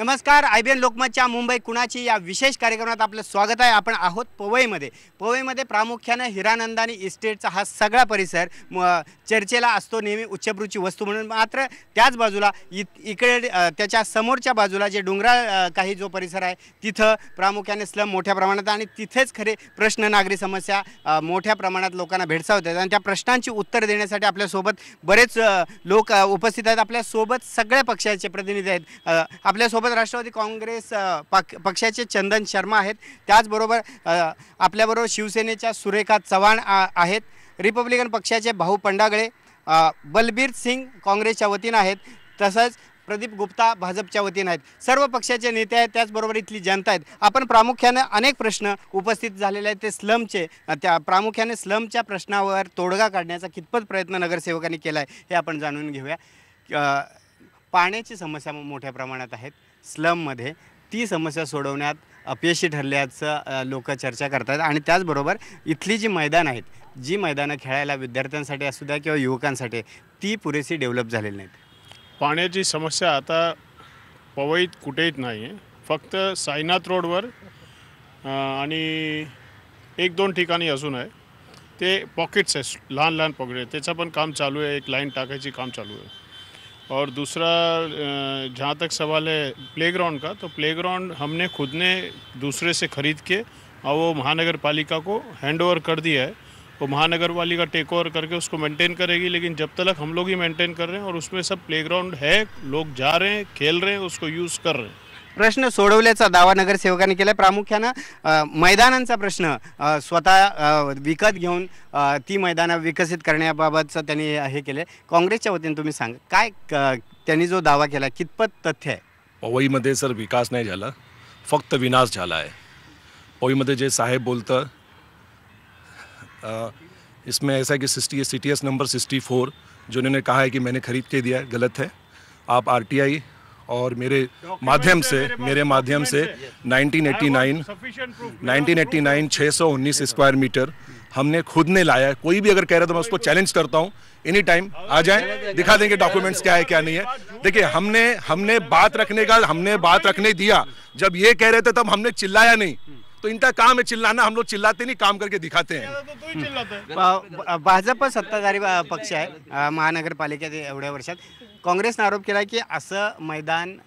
नमस्कार, IBN लोकमतच्या मुंबई कुणाची या विशेष कार्यक्रमात आपलं स्वागत आहे। आपण आहोत पवईमध्ये प्रामुख्याने हिरानंदानी इस्टेटचा हा सगळा परिसर चर्चेला असतो नेहमी उच्चभ्रूची वस्तू म्हणून। मात्र त्याच बाजूला इकडे त्याच्या समोरच्या बाजूला जे डोंगराळ काही जो परिसर आहे तिथं प्रामुख्याने स्लम मोठ्या प्रमाणात आणि तिथेच खरे प्रश्न नागरी समस्या मोठ्या प्रमाणात लोकांना भेडसावतात आणि त्या प्रश्नांची उत्तर देण्यासाठी आपल्या सोबत बरेच लोक उपस्थित आहेत। आपल्या सोबत सगळ्या पक्षाचे प्रतिनिधी आहेत। आपल्या सोबत राष्ट्रवादी काँग्रेस पक्षाचे चंदन शर्मा आहेत, त्याचबरोबर आपल्याबरोबर शिवसेनेच्या सुरेखा चव्हाण आहेत, रिपब्लिकन पक्षाचे भाऊ पंडागळे, बलबीर सिंग काँग्रेसच्या वतीने आहेत, तसंच प्रदीप गुप्ता भाजपच्या वतीने आहेत। सर्व पक्षाचे नेते आहेत, त्याचबरोबर इथली जनता आहेत। आपण प्रामुख्याने अनेक प्रश्न उपस्थित झालेले आहेत ते स्लमचे, त्या प्रामुख्याने स्लमच्या प्रश्नावर तोडगा काढण्याचा कितपत प्रयत्न नगरसेवकांनी केला आहे हे आपण जाणून घेऊया। पाण्याची समस्या मोठ्या प्रमाणात आहेत स्लममध्ये, ती समस्या सोडवण्यात अपयशी ठरल्याचं लोक चर्चा करतात आणि त्याचबरोबर इथली जी मैदान आहेत, जी मैदानं खेळायला विद्यार्थ्यांसाठी असू द्या किंवा युवकांसाठी, ती पुरेशी डेव्हलप झालेली नाहीत। पाण्याची समस्या आता पवईत कुठेच नाही आहे, फक्त साईनाथ रोडवर आणि एक दोन ठिकाणी अजून आहे, ते पॉकेट्स आहे, लहान लहान पॉकेट आहे, त्याचं पण काम चालू है, एक लाइन टाकायची काम चालू है। और दूसरा जहाँ तक सवाल है प्लेग्राउंड का, तो प्लेग्राउंड हमने खुद ने दूसरे से ख़रीद के और वो महानगर पालिका को हैंड ओवर कर दिया है। वो महानगर पालिका टेक ओवर करके उसको मेंटेन करेगी, लेकिन जब तक हम लोग ही मेंटेन कर रहे हैं और उसमें सब प्लेग्राउंड है, लोग जा रहे हैं, खेल रहे हैं, उसको यूज़ कर रहे हैं। प्रश्न सोडवल्याचा दावा नगरसेवकांनी केला। प्रामुख्याने मैदानांचा प्रश्न स्वतः विकत घेऊन ती मैदानं विकसित करण्याबाबतचं त्यांनी हे केले। काँग्रेसच्या वतीने तुम्ही सांगा काय त्यांनी जो दावा केला कितपत तथ्य आहे? पवईमध्ये सर विकास नाही झाला, फक्त विनाश झाला आहे। पवईमध्ये जे साहेब बोलतं इसमें ऐसा है कि CTS नंबर 64 जो उन्होंने कहा है कि मैंने खरीद के दिया है, गलत है। आप RTI और मेरे माध्यम से 1989 619 स्क्वायर मीटर हमने खुद ने लाया है। कोई भी अगर कह रहा है तो मैं उसको चैलेंज करता हूँ, एनी टाइम आ जाए, दिखा देंगे डॉक्यूमेंट्स क्या है क्या नहीं है। देखिए हमने बात रखने दिया, जब ये कह रहे थे तब हमने चिल्लाया नहीं, तो इनका काम है चिल्लाना, हम लोग चिल्लाते नहीं, काम करके दिखाते हैं। भाजप सत्ताधारी पक्ष आहे महानगरपालिकेत एवढ्या वर्षात, काँग्रेसने आरोप केला की असं मैदान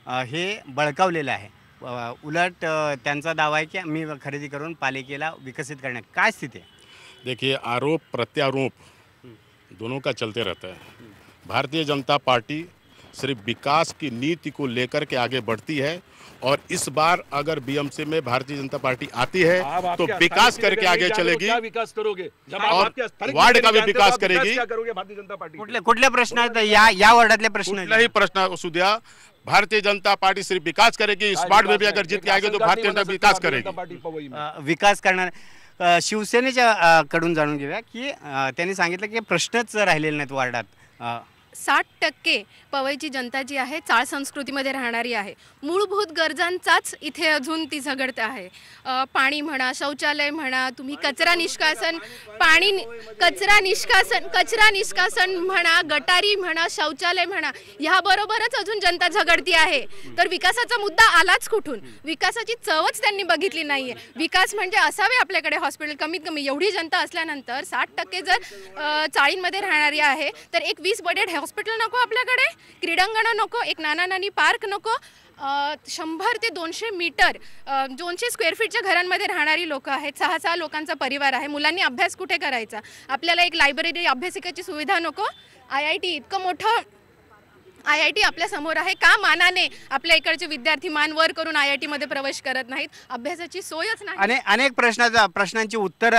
हे बळकावलेलं आहे, उलट त्यांचा दावा आहे की मी खरेदी करून पालिकेला विकसित करणे। काय स्थिती आहे? देखिए, आरोप प्रत्यारोप दोनों का चलते रहता है। भारतीय जनता पार्टी सिर्फ विकास की नीति को लेकर के आगे बढ़ती है और इस बार अगर BMC में भारतीय जनता पार्टी आती है तो विकास करके आगे चलेगी। क्या विकास करोगे? और वार्ड का भी विकास करेगी। भारतीय जनता पार्टी कुठल्या प्रश्न या वार्डातले प्रश्न कुठलाही प्रश्न असू द्या, भारतीय जनता पार्टी सिर्फ विकास करेगी। इस वार्ड में भी अगर जीत के आएगी तो भारतीय जनता विकास करेगी, विकास करणार। शिवसेनेच्या कडून जाणून घेऊया की त्यांनी सांगितलं की प्रश्नच राहिलेले नाहीत वार्डात। 60% पवईची जनता जी आहे चाळ संस्कृतीमध्ये राहणारी आहे। मूलभूत गरजांचाच इथे अजून ती झगडत आहे। पाणी म्हणा, शौचालय म्हणा, तुम्ही कचरा निष्कासन म्हणा, गटारी म्हणा, शौचालय म्हणा, ह्याबरोबरच अजून जनता झगडती आहे। तर विकासाचा मुद्दा आलाच कुठून? विकासाची चवच त्यांनी बघितली नाहीये। विकास म्हणजे असावे आपल्याकडे हॉस्पिटल, कमीत कमी एवढी जनता असल्यानंतर 60% जर चाळींमध्ये राहणारी आहे तर एक 20 बेडेड हॉस्पिटल नको आपल्याकडे, क्रीडांगण नको, एक नाना नानी पार्क नको, 100 ते 200 मीटर 200 स्क्वेअर फीटच्या घरांमध्ये राहणारी लोक आहेत, 6 लोकांचा परिवार आहे। मुलांनी अभ्यास कुठे करायचा? आपल्याला एक लायब्ररी अभ्यासिकेची सुविधा नको? IIT इतकं मोठं IIT आपल्या समोर आहे, का मानाने आपल्या इकडचे विद्यार्थी मान वर करून IIT मध्ये प्रवेश करत नाहीत? अभ्यासाची सोयच नाही। अनेक प्रश्नांची उत्तर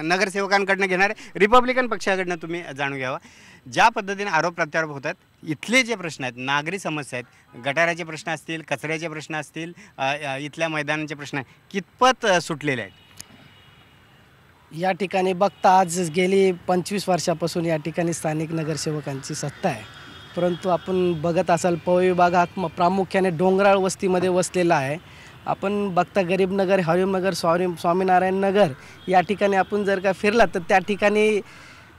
नगरसेवकांकडून घेणार। रिपब्लिकन पक्षाकडून तुम्ही जाणून घ्यावा, ज्या पद्धतीने आरोप प्रत्यारोप होतात, इथले जे प्रश्न आहेत, नागरी समस्या आहेत, गटाराचे प्रश्न असतील, कचऱ्याचे प्रश्न असतील, इथल्या मैदानाचे प्रश्न कितपत सुटलेले आहेत? या ठिकाणी बघता आज गेली 25 वर्षापासून या ठिकाणी स्थानिक नगरसेवकांची सत्ता आहे, परंतु आपण बघत असाल पवई भागात प्रामुख्याने डोंगराळ वस्तीमध्ये वसलेला आहे। आपण बघता गरीबनगर, हरिमनगर, स्वामीनारायण नगर या ठिकाणी आपण जर का फिरला तर त्या ठिकाणी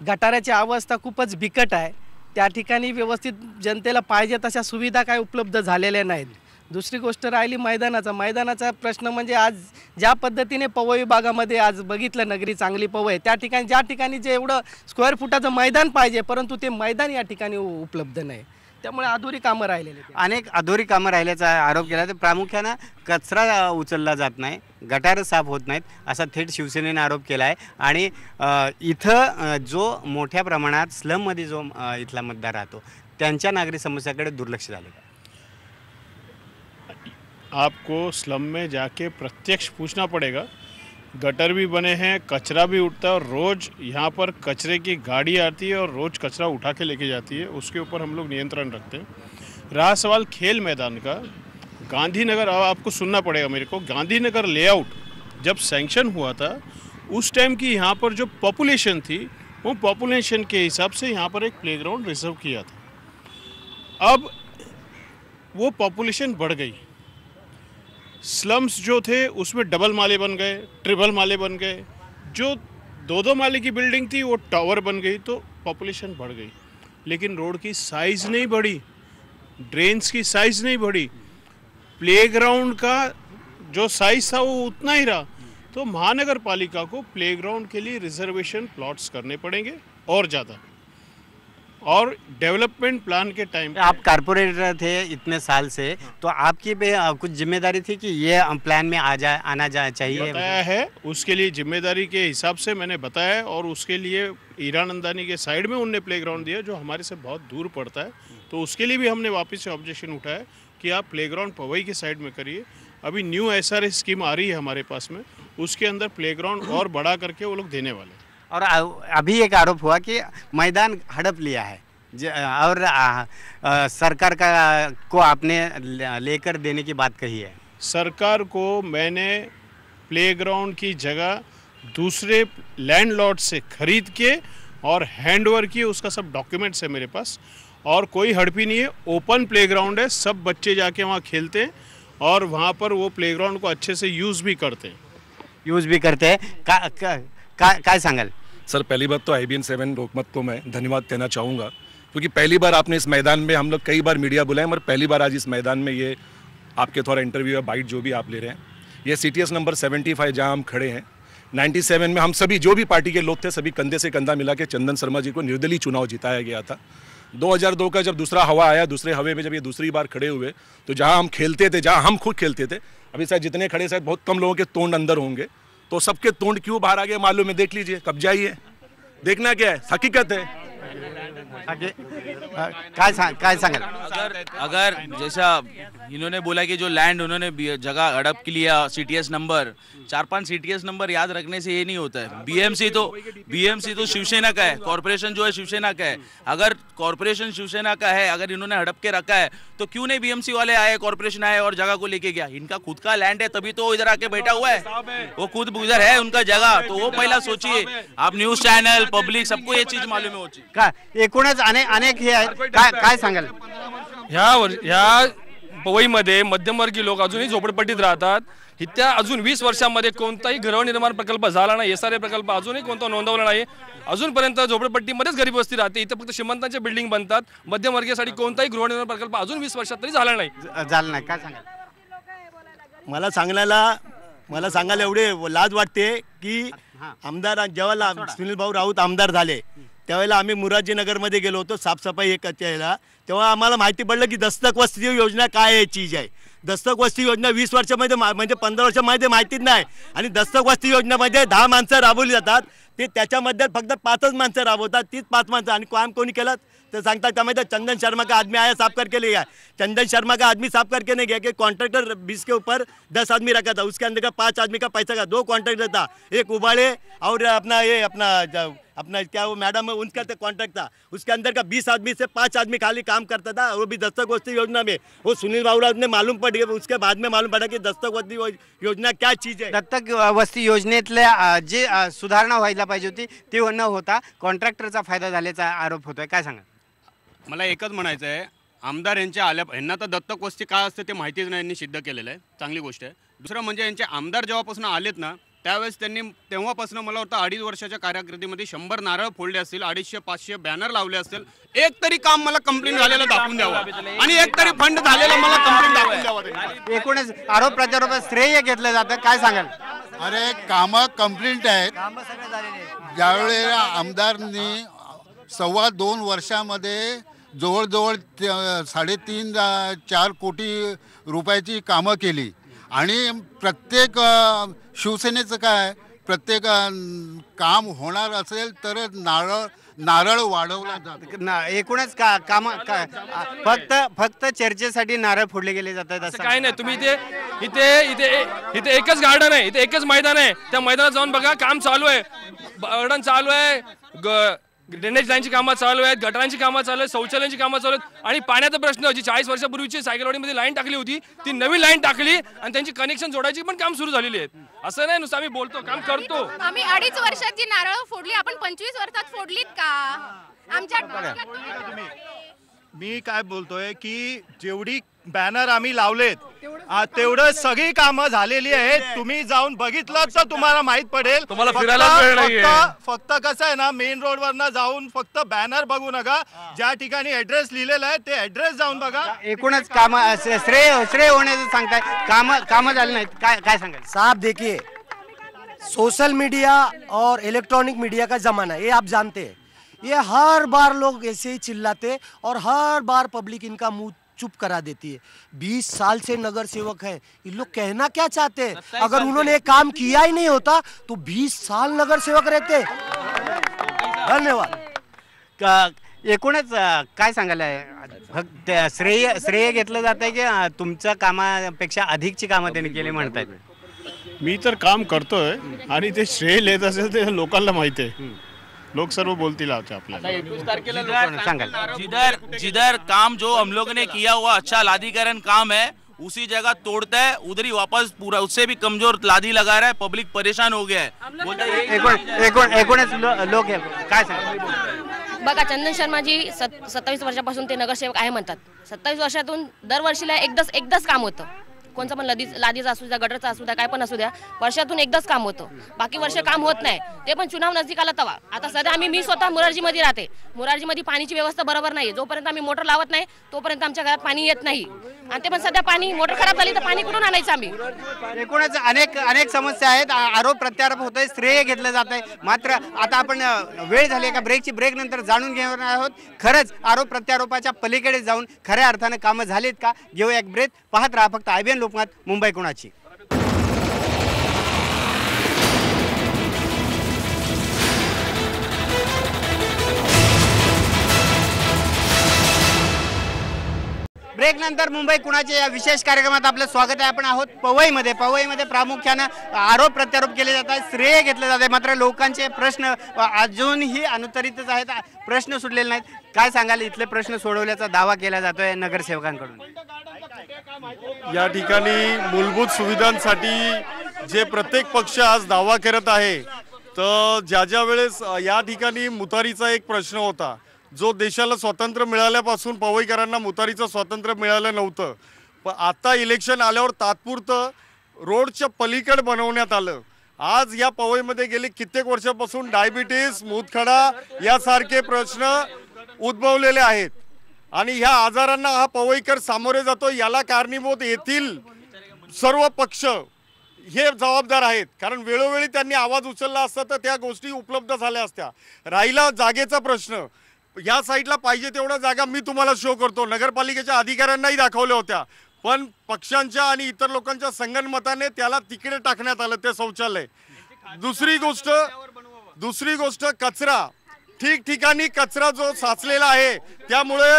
गटाराची अवस्था खूपच बिकट आहे। त्या ठिकाणी व्यवस्थित जनतेला पाहिजे तशा सुविधा काय उपलब्ध झालेल्या नाहीत। दुसरी गोष्ट राहिली मैदानाचा प्रश्न म्हणजे आज ज्या पद्धतीने पवई विभागामध्ये आज बघितलं नगरी चांगली पवई त्या ठिकाणी ज्या ठिकाणी जे एवढं स्क्वेअर फुटाचं मैदान पाहिजे परंतु ते मैदान या ठिकाणी उपलब्ध नाही, त्यामुळे अधुरी कामं राहिलेली आहेत. अनेक अधोरी कामं राहिल्याचा आरोप केला. तर प्रामुख्यानं कचरा उचलला जात नाही, गटारं साफ होत नाहीत असा थेट शिवसेनेने आरोप केला आहे. आणि इथं जो मोठ्या प्रमाणात स्लममध्ये जो इथला मतदार राहतो त्यांच्या नागरी समस्याकडे दुर्लक्ष झाले का? आपको स्लम में जाके प्रत्यक्ष पूछना पड़ेगा. गटर भी बने हैं, कचरा भी उठता है और रोज़ यहाँ पर कचरे की गाड़ी आती है और रोज़ कचरा उठा के लेके जाती है, उसके ऊपर हम लोग नियंत्रण रखते हैं. रहा सवाल खेल मैदान का, गांधीनगर आपको सुनना पड़ेगा मेरे को. गांधीनगर लेआउट जब सैंक्शन हुआ था उस टाइम की यहाँ पर जो पॉपुलेशन थी वो पॉपुलेशन के हिसाब से यहाँ पर एक प्लेग्राउंड रिजर्व किया था. अब वो पॉपुलेशन बढ़ गई, स्लम्स जो थे उसमें डबल माले बन गए, ट्रिपल माले बन गए, जो 2-2 माले की बिल्डिंग थी वो टावर बन गई, तो पॉपुलेशन बढ़ गई. लेकिन रोड की साइज़ नहीं बढ़ी, ड्रेन्स की साइज़ नहीं बढ़ी, प्लेग्राउंड का जो साइज़ था वो उतना ही रहा. तो महानगर पालिका को प्लेग्राउंड के लिए रिजर्वेशन प्लॉट्स करने पड़ेंगे और ज़्यादा. और डेवलपमेंट प्लान के टाइम आप कारपोरेटर थे इतने साल से, तो आपकी भी कुछ जिम्मेदारी थी कि ये प्लान में आना चाहिए? बताया है, उसके लिए जिम्मेदारी के हिसाब से मैंने बताया. और उसके लिए हीरानंदानी के साइड में उनने प्लेग्राउंड दिया जो हमारे से बहुत दूर पड़ता है, तो उसके लिए भी हमने वापस से ऑब्जेक्शन उठाया कि आप प्लेग्राउंड पवई के साइड में करिए. अभी न्यू SRA स्कीम आ रही है हमारे पास में, उसके अंदर प्लेग्राउंड और बड़ा करके वो लोग देने वाले. और अभी एक आरोप हुआ कि मैदान हड़प लिया है और सरकार को आपने लेकर देने की बात कही है. सरकार को मैंने प्लेग्राउंड की जगह दूसरे लैंडलॉर्ड से खरीद के और हैंडओवर किए, उसका सब डॉक्यूमेंट्स है मेरे पास. और कोई हड़पी नहीं है, ओपन प्लेग्राउंड है, सब बच्चे जाके वहाँ खेलते हैं और वहाँ पर वो प्लेग्राउंड को अच्छे से यूज़ भी करते हैं. काय सांगाल सर? पहली बात तो IBN 7 लोकमत को मैं धन्यवाद देना चाहूँगा, क्योंकि पहली बार आपने इस मैदान में, हम लोग कई बार मीडिया बुलाए मगर पहली बार आज इस मैदान में ये आपके थोड़ा इंटरव्यू या बाइट जो भी आप ले रहे हैं, ये CTS नंबर 75 जहाँ हम खड़े हैं 97 में हम सभी जो भी पार्टी के लोग थे सभी कंधे से कंधा मिला के चंदन शर्मा जी को निर्दलीय चुनाव जिताया गया था. 2002 का जब दूसरा हवा आया, दूसरे हवे में जब ये दूसरी बार खड़े हुए, तो जहाँ हम खेलते थे, जहाँ हम खुद खेलते थे, अभी शायद जितने खड़े शायद बहुत कम लोगों के तोंड अंदर होंगे, तो सबके तोंड क्यों बाहर आ गए मालूम है. देख लीजिए, कब जाइए, देखना क्या है, हकीकत है. काय सांगाल? अगर जैसा इन्होंने बोला कि जो लैंड उन्होंने जगह हड़प के लिया, CTS नंबर 4-5 CTS नंबर याद रखने से ये नहीं होता है. BMC तो शिवसेना का है, कॉर्पोरेशन जो है शिवसेना का है. अगर कॉर्पोरेशन शिवसेना का है, अगर इन्होंने हड़प के रखा है तो क्यों नहीं BMC वाले आए, कॉर्पोरेशन आए और जगह को लेके गया. इनका खुद का लैंड है तभी तो इधर आके बैठा हुआ है, वो खुद उधर है उनका जगह, तो वो पहला सोचिए. आप न्यूज चैनल पब्लिक सबको ये चीज मालूम है. का एकूणच अनेक हे आहेत. काय सांगाल? ह्या पवईमध्ये मध्यमवर्गीय लोक अजूनही झोपडपट्टीत राहतात. इथल्या अजून 20 वर्षांमध्ये कोणताही गृहनिर्माण प्रकल्प झाला नाही, SRA प्रकल्प अजूनही कोणता नोंदवला नाही. अजूनपर्यंत झोपडपट्टीमध्येच गरीब वस्ती राहते. इथं फक्त श्रीमंतांच्या बिल्डिंग बनतात, मध्यमवर्गीयासाठी कोणताही गृहनिर्माण प्रकल्प अजून 20 वर्षात तरी झाला नाही. काय सांगाल? मला सांगायला एवढे लाज वाटते की आमदार जेव्हा सुनील भाऊ राऊत आमदार झाले त्यावेळेला आम्ही मुरारजीनगरमध्ये गेलो होतो साफसफाई हे करायला. तेव्हा आम्हाला माहिती पडलं की दस्तक वस्ती योजना काय आहे चीज आहे. दस्तक वस्ती योजना 20 वर्षामध्ये म्हणजे 15 वर्षामध्ये माहितीच नाही. आणि दस्तक वस्ती योजनेमध्ये 10 माणसं राबवली जातात, ते त्याच्यामध्ये फक्त 5च माणसं राबवतात, तीच 5 माणसं. आणि काम कोणी केलं तो सांगता त्यामध्ये चंदन शर्मा का आदमी आया साफ करके ले गया. चंदन शर्मा का आदमी साफ करके नहीं गया कि कॉन्ट्रैक्टर 20 के ऊपर 10 आदमी रखा था, उसके अंदर का 5 आदमी का पैसा का 2 कॉन्ट्रैक्टर था, एक उबाड़े और अपना क्या वो मैडम है उनका तो कॉन्ट्रैक्ट था, उसके अंदर का 20 आदमी से 5 आदमी खाली काम करता था. वो भी दस्तक वस्ती योजना में वो सुनील बाबूराव ने मालूम पड़ गया, उसके बाद में मालूम पड़ा कि दस्तक वस्ती योजना क्या चीज़ है. दत्तक वस्ती योजनेतल्या जे सुधारणा व्हायला पाहिजे होती ती न होता कॉन्ट्रॅक्टरचा फायदा झाल्याचा आरोप होतोय. काय सांगा? मला एकच म्हणायचं आहे, आमदार यांच्या यांना तर दत्तक वस्ती काय असते ते माहितीच नाही, यांनी सिद्ध केलेलं आहे, चांगली गोष्ट आहे. दुसरं म्हणजे यांचे आमदार जेव्हापासून आलेत ना त्यावेळेस त्यांनी तेव्हापासून मला वाटतं 2.5 वर्षाच्या कारकिर्दीमध्ये 100 नारळ फोडले असतील, 250-500 बॅनर लावले असतील. एक तरी काम मला कंप्लीट झालेलं दाखवून द्यावं आणि एक तरी फंड झालेला मला कंप्लीट दाखवून द्यावं. एकूणच आरोप प्रत्यारोप श्रेय घेतलं जातं, काय सांगाल? अरे कामं कंप्लीट आहेत. ज्यावेळी आमदारांनी 2.25 वर्षामध्ये जवळजवळ 3.5-4 कोटी रुपयाची कामं केली आणि प्रत्येक शिवसेनेचं काय, प्रत्येक काम होणार असेल तर नारळ वाढवला जातो. एकूणच फक्त चर्चेसाठी नारळ फोडले गेले जातात असं काही नाही. तुम्ही इथे एकच गार्डन आहे, इथे एकच मैदान आहे, त्या मैदानात जाऊन बघा, काम चालू आहे, गार्डन चालू आहे, ड्रेनेज लाईनची कामं चालू आहेत, गटारांची कामं चालू आहेत, शौचालयांची कामं चालू आहेत आणि पाण्याचा प्रश्न जी 40 वर्षापूर्वीची सायकलवाडीमध्ये लाईन टाकली होती ती नवीन लाईन टाकली आणि त्यांची कनेक्शन जोडायची पण काम सुरू झालेली आहेत. असं नाही नुसतं आम्ही बोलतो, काम करतो. आम्ही 2.5 वर्षात जी नारळ फोडली आपण 25 वर्षात फोडलीत का? आमच्या मी काय बोलतोय की जेवढी बॅनर आम्ही लावलेत तेवढं सगळी कामं झालेली आहेत. तुम्ही जाऊन बघितलं तर तुम्हाला माहित पडेल. तुम्हाला फिरायला वेळ नाहीये. फक्त कसं आहे ना, मेन रोड वरनं जाऊन फक्त बॅनर बघू नका, ज्या ठिकाणी ऍड्रेस लिहिलेला आहे ते ऍड्रेस जाऊन बघा. एकूणच काम श्रेय होण्याचं सांगताय, कामं झाली नाहीत, काय सांगाल? साहब देखिए, सोशल मीडिया और इलेक्ट्रॉनिक मीडिया का जमाना है, ये आप जानते हैं. ये हर बार लोग ऐसे ही चिल्लाते और हर बार पब्लिक इनका मुंह चुप करा देती है. 20 साल से नगर सेवक है, ये लोग कहना क्या चाहते हैं? अगर उन्होंने काम किया ही नहीं होता तो 20 साल नगर सेवक रहते. धन्यवाद. एकूणच काय सांगायला फक्त श्रेय घेतलं जात आहे की तुमच्या कामापेक्षा अधिकची कामं त्यांनी केली म्हणतायत? मी तर काम करतोय आणि ते श्रेय लेत असेल ते लोकांना माहिती आहे. लोग सर्व बोलतील आपल्याला. जिधर काम जो हम लोग ने किया हुआ अच्छा लादीकरण काम है, उसी जगह तोड़ता है, उधर ही वापस पूरा उससे भी कमजोर लादी लगा रहा है. पब्लिक परेशान हो गया है. एकूणच लोक काय सांगाल? बघा, चंदन शर्माजी 27 वर्षापासून ते नगरसेवक आहे म्हणतात. 27 वर्षातून दरवर्षीला एकदाच काम होतं. कोणचं पण लादीचा असू द्या, गटरचा असू द्या, काय पण असू द्या, वर्षातून एकदाच काम होतं. बाकी वर्ष काम होत नाही. ते पण चुनाव नजदीक आला तवा. आता सध्या मी स्वतः मुरारजीमध्ये राहते. मुरारजीमध्ये पाणीची व्यवस्था बरोबर नाही. जोपर्यंत आम्ही मोटर लावत नाही तोपर्यंत आमच्या घरात पाणी येत नाही. आणि ते पण सध्या पाणी मोटर खराब झाली तर पाणी कुठून आणायचं आम्ही? एकूणच अनेक समस्या आहेत. आरोप प्रत्यारोप होतोय, श्रेय घेतलं जात आहे. मात्र आता आपण वेळ झाली का ब्रेक नंतर जाणून घेणार आहोत खरंच आरोप प्रत्यारोपाच्या पलीकडे जाऊन खऱ्या अर्थानं कामं झालीत का. घेऊ एक ब्रेक. पाहत राहा फक्त IBN लोकमत, मुंबई कुणाची. ब्रेक नंतर मुंबई कुणाचे या विशेष कार्यक्रमात आपलं स्वागत आहे. आपण आहोत पवईमध्ये प्रामुख्यानं आरोप प्रत्यारोप केले जात आहेत, श्रेय घेतलं जात आहे. मात्र लोकांचे प्रश्न अजूनही अनुत्तरितच आहेत, प्रश्न सुटलेले नाहीत. काय सांगाल? इथले प्रश्न सोडवल्याचा दावा केला जातोय नगरसेवकांकडून. या ठिकाणी मूलभूत सुविधांसाठी जे प्रत्येक पक्ष आज दावा करत आहे, तर ज्या वेळेस या ठिकाणी मुतारीचा एक प्रश्न होता, जो देशाला स्वातंत्र्य मिळाल्यापासून पवईकरांना मुतारीचं स्वातंत्र्य मिळालं नव्हतं. पण आता इलेक्शन आल्यावर तात्पुरतं रोडच्या पलीकडे बनवण्यात आलं. आज या पवईमध्ये गेली कित्येक वर्षापासून डायबिटीस, मूतखडा यासारखे प्रश्न उद्भवलेले आहेत आणि ह्या आजारांना हा पवईकर सामोरे जातो. याला कारणीभूत येथील सर्व पक्ष हे जबाबदार आहेत, कारण वेळोवेळी त्यांनी आवाज उचलला असता तर त्या गोष्टी उपलब्ध झाल्या असत्या. राहिला जागेचा प्रश्न, या साईडला पाहिजे तेवढ्या जागा मी तुम्हाला शो करतो, नगरपालिकेच्या अधिकाऱ्यांनाही दाखवल्या होत्या, पण पक्षांच्या आणि इतर लोकांच्या संगनमताने त्याला तिकडे टाकण्यात आलं ते शौचालय. दुसरी गोष्ट कचरा, ठिकठिकाणी कचरा जो साचलेला आहे, त्यामुळे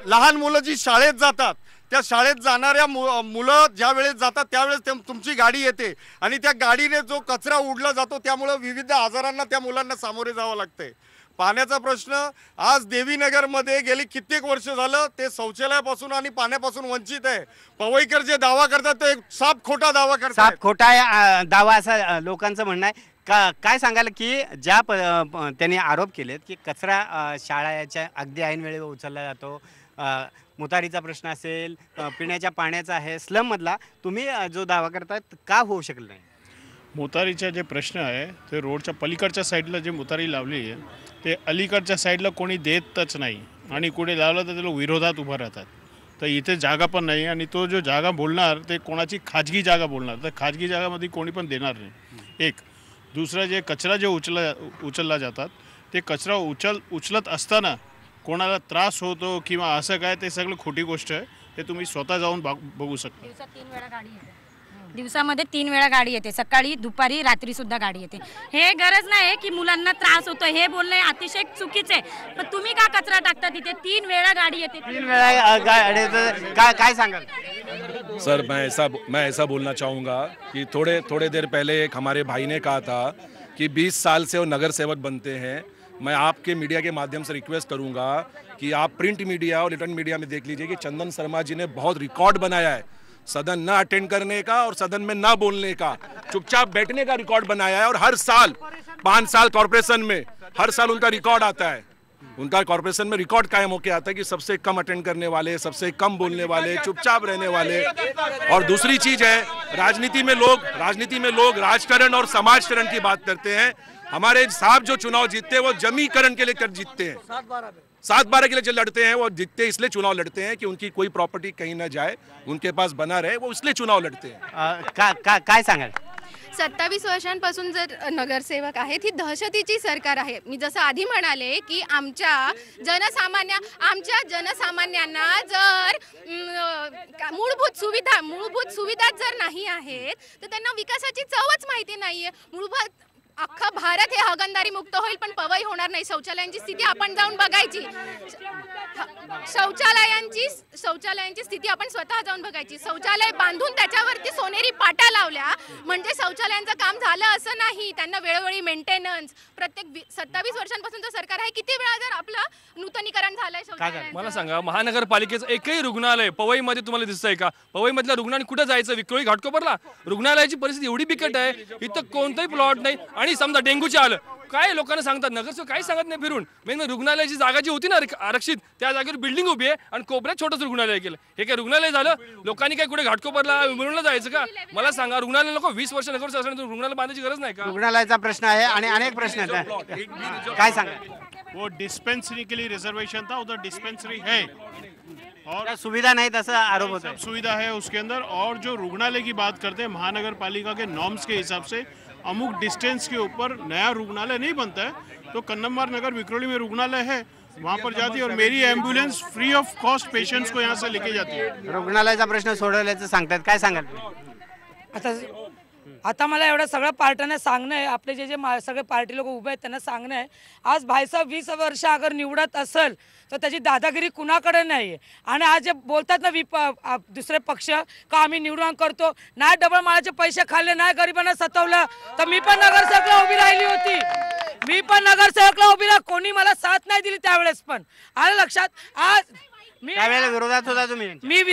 लहान मुलं जी शाळेत जातात त्या शाळेत जाणाऱ्या मुलं ज्या वेळेस जातात त्यावेळेस तुमची गाडी येते आणि त्या गाडीने जो कचरा उडला जातो त्यामुळे विविध आजारांना त्या मुलांना सामोरे जावं लागते. पाण्याचा प्रश्न आज देवीनगरमध्ये गेली कित्येक वर्ष झालं ते शौचालयापासून आणि पाण्यापासून वंचित आहे. पवईकर जे दावा करतात ते साप खोटा दावा करतात. साप खोटा दावा असं लोकांचं म्हणणं आहे. काय सांगाल की ज्या त्यांनी आरोप केलेत की कचरा शाळेच्या अगदी ऐन वेळेवर उचलला जातो, मुतारीचा प्रश्न असेल, पिण्याच्या पाण्याचा आहे, स्लम मधला, तुम्ही जो दावा करताय का होऊ शकलं नाही? मुतारीचा जे प्रश्न आहे ते रोडच्या पलीकडच्या साईडला जे मुतारी लावली आहे ते अलीकडच्या साईडला कोणी देतच नाही आणि कुठे लावलं तर त्याला विरोधात उभं राहतात. तर इथे जागा पण नाही आणि तो जो जागा बोलणार ते कोणाची खाजगी जागा बोलणार, तर खाजगी जागामध्ये कोणी पण देणार नाही. एक दुसरा जे कचरा जे उचलला जातात ते कचरा उचलत असताना कोणाला त्रास होतो किंवा असं काय ते सगळं खोटी गोष्ट आहे. ते तुम्ही स्वतः जाऊन बघू शकता. दिवसामध्ये 3 वेळा गाडी येते, सकाळी दुपारी रात्री सुद्धा गाडी येते. हे गरज नाही की मुलांना त्रास होतो हे बोलणे अतिशय चुकीचे आहे. पण तुम्ही का कचरा टाकता तिथे? 3 वेळा गाडी येते. 3 वेळा काय सांगाल? सर मैं ऐसा बोलना चाहूँगा कि थोड़े देर पहले एक हमारे भाई ने कहा था कि 20 साल से वो नगर सेवक बनते हैं. मैं आपके मीडिया के माध्यम से रिक्वेस्ट करूंगा कि आप प्रिंट मीडिया और इलेक्ट्रॉनिक मीडिया में देख लीजिए कि चंदन शर्मा जी ने बहुत रिकॉर्ड बनाया है सदन न अटेंड करने का और सदन में न बोलने का, चुपचाप बैठने का रिकॉर्ड बनाया है. और हर साल 5 साल कॉर्पोरेशन में हर साल उनका रिकॉर्ड आता है. उनका कॉर्पोरेशन में रिकॉर्ड कायम होकर आता है कि सबसे कम अटेंड करने वाले, सबसे कम बोलने वाले, चुपचाप रहने वाले. और दूसरी चीज है, राजनीति में लोग राजकारण और समाजकरण की बात करते हैं. हमारे साहब जो चुनाव जीतते हैं वो जमीकरण के लिए जीतते हैं, 7-12 के लिए लड़ते हैं. वो जीतते इसलिए चुनाव लड़ते हैं कि उनकी कोई प्रॉपर्टी कहीं ना जाए, उनके पास बना रहे, वो इसलिए चुनाव लड़ते हैं. काय सांगाल? 27 वर्षांपासून जर नगरसेवक आहेत, ही दहशतीची सरकार आहे. मी जसं आधी म्हणाले की आमच्या जनसामान्यांना जर मूलभूत सुविधा जर नाही आहेत तर त्यांना विकासाची चवच माहिती नाहीये. अख्खा भारत हे हगणदारी मुक्त होईल पण पवई होणार नाही. शौचालयांची स्थिती आपण जाऊन बघायची. शौचालयांची स्थिती आपण स्वतः जाऊन बघायची. शौचालय बांधून त्याच्यावरती सोनेरी पाटा लावल्या म्हणजे शौचालयांचं काम झालं असं नाही. त्यांना वेळोवेळी मेंटेनन्स, प्रत्येक 27 वर्षांपासूनचं सरकार आहे, किती वेळा जर आपलं नूतनीकरण झालंय शौचालय? मला सांगा, महानगरपालिकेचं एकही रुग्णालय पवईमध्ये तुम्हाला दिसतंय का? पवईमधल्या रुग्णांनी कुठं जायचं? विक्रोळी घाटकोपरला रुग्णालयाची परिस्थिती एवढी बिकट आहे, इथं कोणताही प्लॉट नाही. आणि समजा डेंग्यूचे आलं काय लोकांना सांगतात, नगरसेवक काही सांगत नाही फिरून. मेन रुग्णालयाची जागा जी होती ना आरक्षित, त्या जागेवर बिल्डिंग उभी आहे आणि कोपऱ्यात छोटंसं रुग्णालय केलं. हे काय रुग्णालय झालं? लोकांनी काय कुठे घाटकोपरला मिळूनला जायचं का? मला सांगा, रुग्णालय नको 20 वर्ष नगरसेवक असल्यानंतर रुग्णालय बांधायची गरज नाही का? रुग्णालयाचा प्रश्न आहे आणि अनेक प्रश्न आहेत. काय सांगा? वो डिस्पेंसरी के लिए रिजर्वेशन था, उधर डिस्पेंसरी है और सुविधा नहीं, ऐसा आरोप होता है. सुविधा है उसके अंदर. और जो रुग्णालय की बात करते हैं, महानगर पालिका के नॉर्म्स के हिसाब से अमुक डिस्टेंस के ऊपर नया रुग्णालय नहीं बनता है. तो कन्नम्मार नगर विक्रोली में रुग्णालय है, वहाँ पर जाती है और मेरी ambulance free of cost patients को यहाँ से लेके जाती है. रुग्णालयाचा प्रश्न सोडवल्याचं सांगतात, काय सांगाल? आता मला एवढं सगळं पार्ट्यांना सांगणं आहे, आपले जे सगळे पार्टी लोक उभे आहेत त्यांना सांगणं आहे, आज भाईसाहेब 20 वर्ष अगर निवडत असेल तर त्याची दादागिरी कुणाकडे नाही आहे. आणि आज जे बोलतात ना दुसरे पक्ष का आम्ही निवडून करतो, नाही डबल माळाचे पैसे खाल्ले, नाही गरिबांना सतवलं, तर मी पण नगरसेवकला उभी राहिली होती. कोणी मला साथ नाही दिली त्यावेळेस. पण आलं लक्षात? आज त्यावेळेला विरोधात होता तुम्ही? मी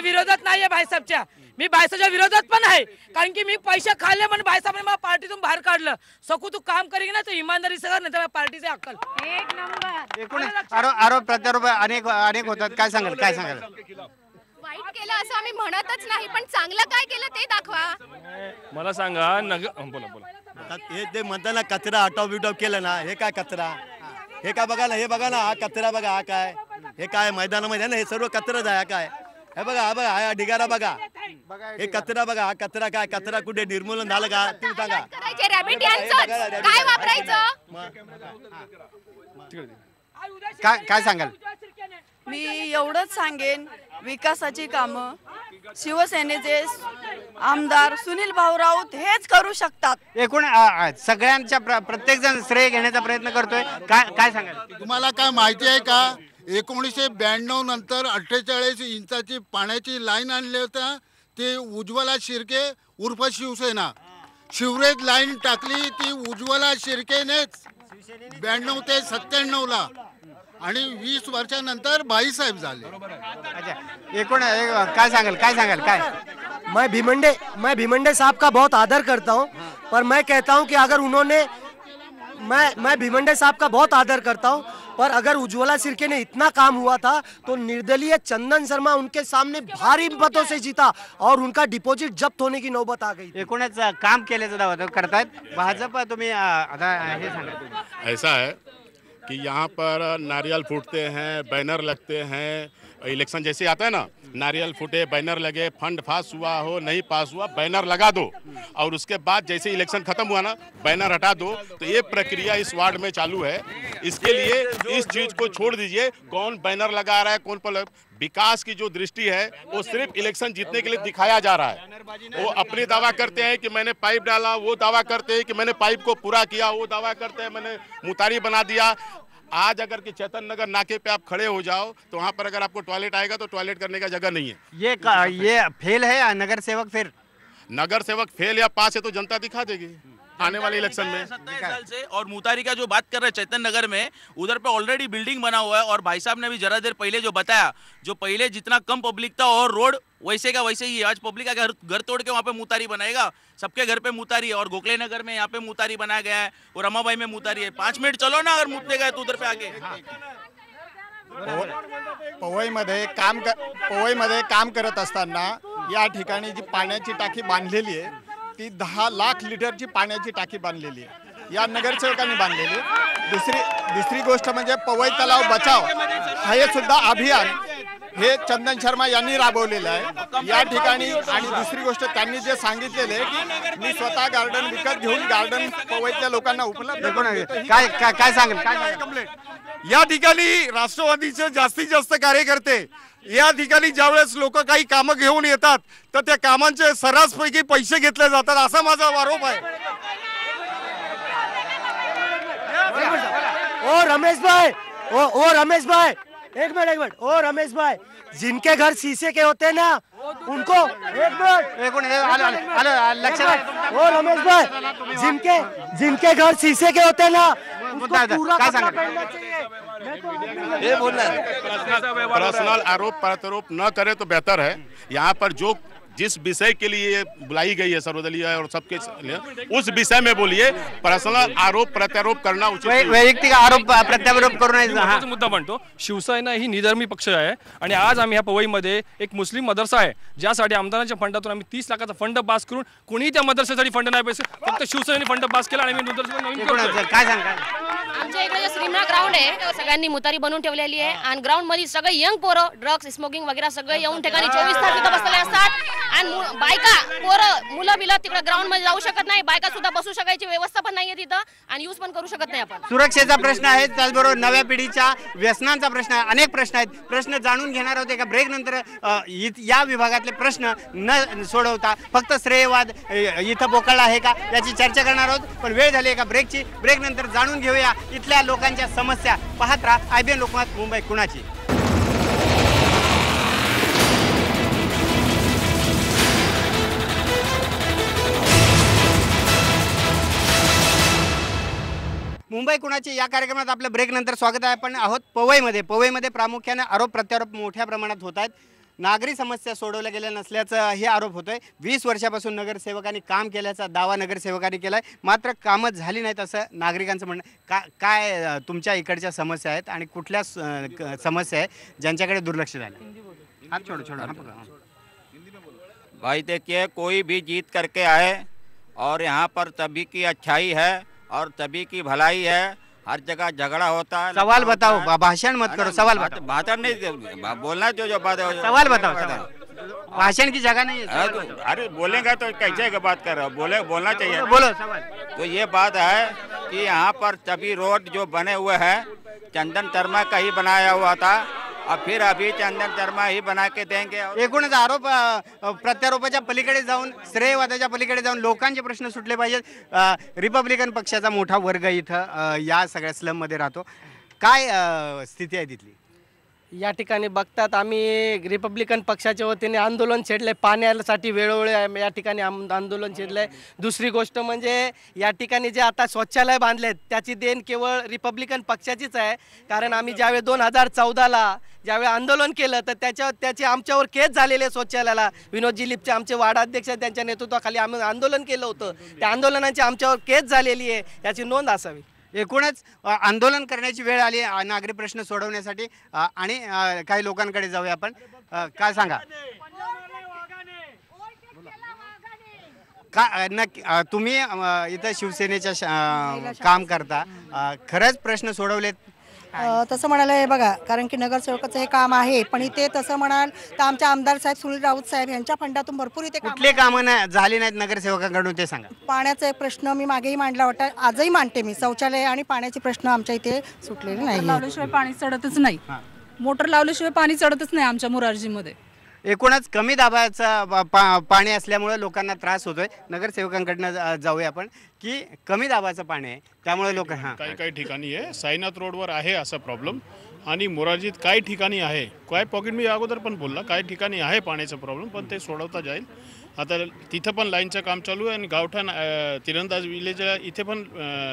विरोधात नाहीये भाईसाहेबच्या, मी भाईसाहेबच्या विरोधात पण आहे. कारण की मी पैसे खाल्ले म्हणून भाईसाहेबांनी मला पार्टीतून बाहेर काढलं. सकू तू काम करेगी ना तर इमानदारी सगळं, नाही तर पार्टीचे अक्कल. एक नंबर. एकूण आरोप प्रत्यारोप अनेक होतात. काय सांगाल? वाईट केलं असं आम्ही म्हणतच नाही, पण चांगलं काय केलं ते दाखवा. मला सांगा, बोला. हे ते म्हणताना कचरा हटाव बिटाव केलं ना, हे काय कचरा? हे काय बघा ना, हे बघा ना, हा कचरा बघा, हा काय, हे काय मैदानामध्ये ना, हे सर्व कचराच आहे. काय हे बघा, हा बघा, हा ढिगारा बघा, हे कचरा बघा, हा कचरा काय, कचरा कुठे निर्मूलन झालं का तुम्ही सांगा. काय वापरायचं? काय सांगाल? मी एवढंच सांगेन, विकासाची कामं शिवसेनेचे आमदार सुनील भाऊ राऊत हेच करू शकतात. एकूण सगळ्यांच्या प्रत्येक जण श्रेय घेण्याचा प्रयत्न करतोय. काय सांगाल? तुम्हाला काय माहिती आहे का, 1992 नंतर 48 इंचाची पाण्याची लाईन आणली होता, ते उज्ज्वला शिर्के उर्फ शिवसेना. शिवरेज लाईन टाकली ती उज्ज्वला शिर्केनेच 92 ते 97ला, आणि 20 वर्षानंतर भाईसाहेब झाले. एकूण काय सांगाल? मैं भीमंडे साहब का बहुत आदर करता हूँ, पर मैं कहता हूँ कि अगर उन्होंने मैं भीमंडे साहब का बहुत आदर करता हूँ, पर अगर उज्ज्वला सिरके ने इतना काम हुआ था तो निर्दलीय चंदन शर्मा उनके सामने भारी मतों से जीता और उनका डिपॉझिट जब्त होने की नौबत आ गई। एकूणच काम केल्याचा दावा करतायत भाजप। तुम्ही आता हे सांगा। ऐसा है कि यहाँ पर नारियल फूटते हैं, बैनर लगते हैं, इलेक्शन जैसे आता है ना, नारियल फूटे, बैनर लगे, फंड पास हुआ हो नहीं पास हुआ, बैनर लगा दो और उसके बाद जैसे इलेक्शन खत्म हुआ ना, बैनर हटा दो। तो ये प्रक्रिया इस वार्ड में चालू है। इसके लिए इस चीज को छोड़ दीजिए, कौन बैनर लगा रहा है कौन पर विकास की जो दृष्टि है वो सिर्फ इलेक्शन जीतने के लिए दिखाया जा रहा है। वो अपने दावा करते हैं कि मैंने पाइप डाला, वो दावा करते हैं कि मैंने पाइप को पूरा किया, वो दावा करते हैं मैंने मुतारी बना दिया। आज अगर कि चेतन नगर नाके पे आप खड़े हो जाओ तो वहाँ पर अगर आपको टॉयलेट आएगा तो टॉयलेट करने का जगह नहीं है। ये फेल है या नगर सेवक? फिर नगर सेवक फेल या पास है तो जनता दिखा देगी आने वाले इलेक्शन में। 27 साल से। और मुतारी का जो बात कर रहे हैं चैतन नगर में, उधर पे ऑलरेडी बिल्डिंग बना हुआ है और भाई साहब ने भी जरा देर पहले जो बताया, जो पहले जितना कम पब्लिक था और रोड वैसे का वैसे ही है। आज पब्लिक का घर तोड़ के वहाँ पे मुतारी बनाएगा, सबके घर पे मुतारी है। और गोखले नगर में यहाँ पे मुतारी बनाया गया है और रमाबाई में मुतारी है। 5 मिनट चलो ना, अगर मुतने गए तो उधर पे आगे। पवईमध्ये काम करत असताना या ठिकाणी जी पाण्याची टाकी बांधलेली आहे ती 10 लाख लिटरची पाण्याची टाकी बांधलेली आहे, या नगरसेवकांनी बांधलेली। दुसरी गोष्ट म्हणजे पवई तलाव बचाव हे सुद्धा अभियान हे चंदन शर्मा यांनी राबवलेलं आहे या ठिकाणी। आणि दुसरी गोष्ट त्यांनी जे सांगितलेले की मी स्वतः गार्डन विकत घेऊन गार्डन पवईतल्या लोकांना उपलब्ध करून देतो। काय सांगेल? या ठिकाणी राष्ट्रवादीचे जास्तीत जास्त कार्यकर्ते या ठिकाणी ज्यावेळेस लोक काही कामं घेऊन येतात तर त्या कामांचे सर्रासपैकी पैसे घेतले जातात, असा माझा आरोप आहे। ओ रमेश भाई एक मिनट ओ रमेश भाई, जिनके घर शीशे के होते हैं ना उनको एक मिनट ओ रमेश भाई, जिनके घर शीशे के होते हैं ना उनको पूरा कपड़ा पहनना चाहिए। ये बोलना पर्सनल आरोप प्रत्यारोप न करे तो बेहतर है। यहाँ पर जो जिस विषय के लिए बुलाई गई है सर्वदलीय और सबके लिए, उस विषय में बोलिए। पर्सनल आरोप प्रत्यारोप करना उचित नहीं। वैयक्तिक आरोप प्रत्यारोप करू नये। महत्त्वाचा मुद्दा म्हणतो, शिवसेना ही निधर्मी पक्ष आहे आणि आज आम्ही ह्या पवईमध्ये एक मुस्लिम मदरसा आहे ज्यासाठी आमदारांच्या फंडातून आम्ही 30 लाखाचा फंड पास करून कोणीही त्या मदरसेसाठी फंड नाही पैसे, फक्त शिवसेनेने फंड पास केला आणि आम्ही मदरसा नवीन करतोय। काय सांगा? आमच्या इकडे श्रीमना ग्राउंड आहे, सगळ्यांनी मुतारी बनवून ठेवलेली आहे आणि ग्राउंड मध्ये सगळे यंग पोरं ड्रग्स स्मोकिंग वगैरे सगळे येऊन ठिकाणी 24 तास तिथं बसलेले असतात आणि बायका पोरं मुलं बिलं तिकडे ग्राउंड मध्ये जाऊ शकत नाही, बायका सुद्धा बसू शकायची व्यवस्था पण नाहीये तिथं आणि यूज पण करू शकत नाही आपण। सुरक्षेचा प्रश्न आहे, त्याचबरोबर नव्या पिढीच्या व्यसनांचा प्रश्न आहे, अनेक प्रश्न आहेत। प्रश्न जाणून घेणार होते का ब्रेक नंतर या विभागातले प्रश्न न सोडवता फक्त श्रेयवाद इथं बोकळला आहे का याची चर्चा करणार आहोत। पण वेळ झाली का ब्रेकची, ब्रेक नंतर जाणून घेऊया इथल्या लोकांच्या समस्या। पाहत राहा IBN लोकमत मुंबई कुणाची। मुंबई कुणाची या कार्यक्रमात आपलं ब्रेक नंतर स्वागत आहे। आपण आहोत पवईमध्ये प्रामुख्याने आरोप प्रत्यारोप मोठ्या प्रमाणात होत आहेत। नागरी समस्या सोडवल्या गेल्या नसल्याचं हे आरोप होतोय। 20 वर्षापासून नगरसेवकांनी काम केल्याचा दावा नगरसेवकांनी केलाय, मात्र कामच झाली नाहीत असं नागरिकांचं म्हणणं। काय तुमच्या इकडच्या समस्या आहेत आणि कुठल्या समस्या आहेत ज्यांच्याकडे दुर्लक्ष झालं? हात छोड़ो। भाई देखिए, कोई भी जीत करके आए और यहाँ पर तभी की अच्छाई है और तभी की भलाई है। हर जगह झगड़ा होता है। सवाल बताओ, भाषण मत करो, सवाल बताओ। भाषण नहीं बोलना, जो बात है सवाल बताओ। भाषण की जगह नहीं है। अरे बोलेंगे तो कैसे का बात कर रहे हो, बोलना चाहिए। बोलो सवाल। तो ये बात है कि यहाँ पर तभी रोड जो बने हुए हैं चंदन शर्मा का ही बनाया हुआ था और फिर अभी चंदन शर्मा ही बना के देंगे। एकूणच आरोप प्रत्यारोपाच्या पलीकडे जाऊन, श्रेयवादाच्या पलीकडे जाऊन लोकांचे प्रश्न सुटले पाहिजेत। रिपब्लिकन पक्षाचा मोठा वर्ग इथं या सगळ्या स्लममध्ये राहतो। काय स्थिती आहे तिथली? या ठिकाणी बघतात आम्ही रिपब्लिकन पक्षाच्या वतीने आंदोलन छेडले, पाण्यासाठी वेळोवेळी या ठिकाणी आंदोलन छेडले। दुसरी गोष्ट म्हणजे या ठिकाणी जे आता शौचालय बांधलेत त्याची देण केवळ रिपब्लिकन पक्षाचीच आहे, कारण आम्ही ज्यावेळी 2014ला ज्यावेळी आंदोलन केलं तर त्याचे आमच्यावर केस झालेले शौचालयाला। विनोदजी लिपचे आमचे वार्डाध्यक्ष त्यांच्या नेतृत्वाखाली आम्ही आंदोलन केलं होतं, त्या आंदोलनाची आमच्यावर केस झालेली आहे, याची नोंद असावी। एकूणच आंदोलन करण्याची वेळ आली नागरी प्रश्न सोडवण्यासाठी आणि काही लोकांकडे जाऊया आपण. काय सांगा का नक्की तुम्ही इथं शिवसेनेच्या काम करता, खरंच प्रश्न सोडवलेत? तसं म्हणायला हे बघा, कारण की नगरसेवकाचं हे काम आहे, पण इथे तसं म्हणाल तर आमच्या आमदार साहेब सुनील राऊत साहेब यांच्या फंडातून भरपूर इथे कुठले कामं झाले नाहीत नगरसेवकांकडून ते सांगा. पाण्याचा एक प्रश्न मी मागेही मांडला होता, आजही मांडते मी. शौचालय आणि पाण्याचे प्रश्न आमच्या इथे सुटलेले नाही. लावल्याशिवाय पाणी चढतच नाही, मोटर लावल्याशिवाय पाणी चढतच नाही आमच्या मोरारजीमध्ये. एकूणच कमी दाबाचं पाणी असल्यामुळे लोकांना त्रास होतोय. नगरसेवकांकडनं जाऊया आपण की कमी दाबाचं पाणी आहे त्यामुळे लोक काही ठिकाणी आहे, साईनाथ रोडवर आहे असा प्रॉब्लेम, आणि मोरारजीत काही ठिकाणी आहे. काय पॉकेट मी अगोदर पण बोलला, काही ठिकाणी आहे पाण्याचा प्रॉब्लेम, पण ते सोडवता जाईल. आता तिथं पण लाईनचं काम चालू आहे आणि गावठाण तिरंदाज विलेजला इथे पण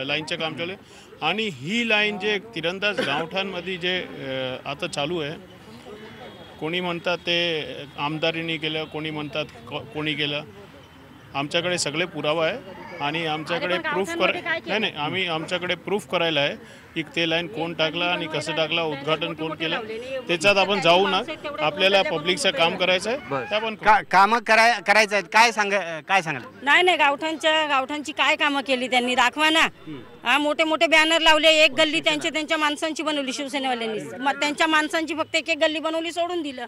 लाईनचं काम चालू आहे. आणि ही लाईन जे तिरंदाज गावठाणमध्ये जे आता चालू आहे, कोणी म्हणतात ते आमदारीने केलं, कोणी म्हणतात कोणी केलं. आमच्याकडे सगळे पुरावा आहे आणि आमच्याकडे प्रूफ नाही आम्ही आमच्याकडे प्रूफ करायला आहे की ते लाईन कोण टाकला आणि कसं टाकला, उद्घाटन कोण केलं, त्याच्यात आपण जाऊ ना. आपल्याला पब्लिकचं काम करायचं आहे, आपण कामं करायचं आहेत. काय सांगाल? नाही गावठांची काय कामं केली त्यांनी दाखवा ना. मोठे मोठे बॅनर लावले, एक गल्ली त्यांच्या माणसांची बनवली शिवसेनेवाल्यांनी, मग त्यांच्या माणसांची फक्त एक गल्ली बनवली, सोडून दिलं.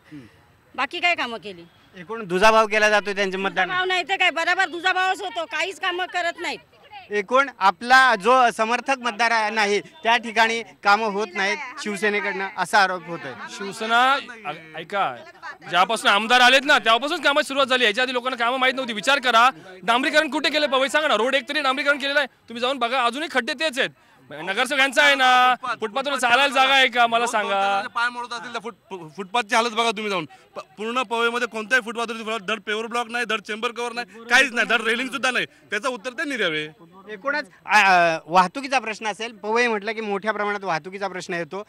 बाकी काय कामं केली? एकूण दुजाभाव केला जातो त्यांच्या मतदान. भाव नाही तर काय, बरोबर दुजाभावच होतो, काहीच कामं करत नाहीत. एकूण आपला जो समर्थक मतदार नाही त्या ठिकाणी कामं होत नाहीत शिवसेनेकडनं, असा आरोप होतोय. शिवसेना ऐका, ज्यापासून आमदार आलेत ना तेव्हापासून कामाची सुरुवात झाली. याच्या आधी लोकांना कामं माहित नव्हती. विचार करा, डांबरीकरण कुठे केलं पवई सांगा ना. रोड एक तरी डांबरीकरण केलेलं आहे, तुम्ही जाऊन बघा, अजूनही खड्डे तेच आहेत. नगरसेवकांचा आहे ना, फुटपाथवर चालायला जागा आहे का मला सांगा. पाय मोडत असतील तर फुटपाथची हालत बघा तुम्ही जाऊन. पूर्ण पवईमध्ये कोणत्याही फुटपाथवरती धड पेवर ब्लॉक नाही, धड चेंबर कव्हर नाही, काहीच नाही, धड रेलिंग सुद्धा नाही. त्याचं उत्तर त्यांनी द्यावे. एकूणच वाहतुकीचा प्रश्न असेल, पवई म्हटलं की मोठ्या प्रमाणात वाहतुकीचा प्रश्न येतो,